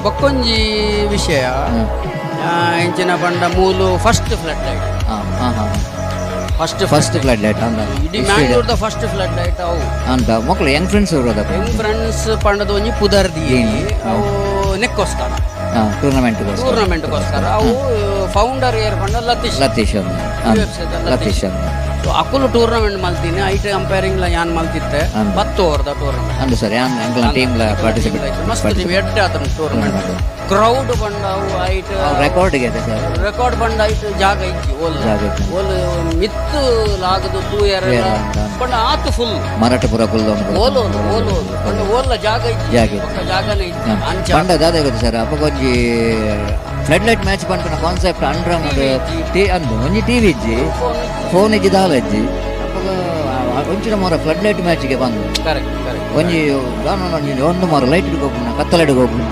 ಬೊಕ್ಕೊಂಜಿ ವಿಷಯ ಇಂಚಿನ ಪಂಡ ಮೂಲು first flood light first flood light ಅಂದ ಇಡೀ ಮ್ಯಾಂಗ್ಳೂರ್ದ ಫಸ್ಟ್ ಫ್ಲಡ್ ಲೈಟ್ ಅವು ಅಂತ ಮಕ್ಕಳು ಯಂಗ್ ಫ್ರೆಂಡ್ಸ್ ಇರೋದ ಯಂಗ್ ಫ್ರೆಂಡ್ಸ್ ಪಂಡದ ಒಂಜಿ ಪುದರ್ದಿ ಅವು ನೆಕ್ಕೋಸ್ಕರ ಟೂರ್ನಮೆಂಟ್ಗೋಸ್ಕರ ಅವು ಫೌಂಡರ್ ಏರ್ ಪಂಡ ಲತೀಶ್ ಸೊ ಅಕುಲು ಟೂರ್ನಮೆಂಟ್ ಮಲ್ತೀನಿ ಐಟ್ ಕಂಪೇರಿಂಗ್ ಯಾನ್ ಮಲ್ತಿತ್ತೆ 10 ಓವರ್ದ ಟೂರ್ನಮೆಂಟ್ ಅಂದು ಸರ್ ಟೀಮ್ ಪಾರ್ಟಿಸಿಪೇಟ್ ಮಸ್ತ್ ಟೀಮ್ ಎಡ್ಡೆ ಆತನ ಟೂರ್ನಮೆಂಟ್ ಕ್ರೌಡ್ ಬಂಡವು ಐಟ್ ರೆಕಾರ್ಡ್ ಇದೆ ಸರ್ ರೆಕಾರ್ಡ್ ಬಂಡ ಐಟ್ ಜಾಗ ಇಜ್ಜಿ ಓಲ್ ಮಿತ್ತು ಲಾಗದು ತೂಯರ್ ಬಂಡ ಆತು ಫುಲ್ ಮರಾಠಪುರ ಫುಲ್ ಓಲು ಬಂಡ ಓಲ್ಲ ಜಾಗ ಇಜ್ಜಿ ಜಾಗನೇ ಇಜ್ಜಿ ಅಂಚ ಪಂಡ ದಾದ ಗೊತ್ತು ಸರ್ ಅಪ್ಪ ಒಂಜಿ ಫ್ಲಡ್ ಲೈಟ್ ಮ್ಯಾಚ್ ಪಂಪಿನ ಕಾನ್ಸೆಪ್ಟ್ ಅಂಡ್ರ ಅಂದು ಒಂಜಿ ಟಿವಿ ಇಜ್ಜಿ ಫೋನ್ ಇಜ್ಜಿ ದಾಲ ಇಜ್ಜಿ ಒಂಚಿನ ಮೊರ ಫ್ಲಡ್ ಲೈಟ್ ಮ್ಯಾಚ್ಗೆ ಬಂದು ಒಂಜಿ ಒಂದು ಮೊರ ಲೈಟ್ ಹಿಡ್ಕೋಪುನ ಕತ್ತಲ ಹಿಡ್ಕೋಪುನ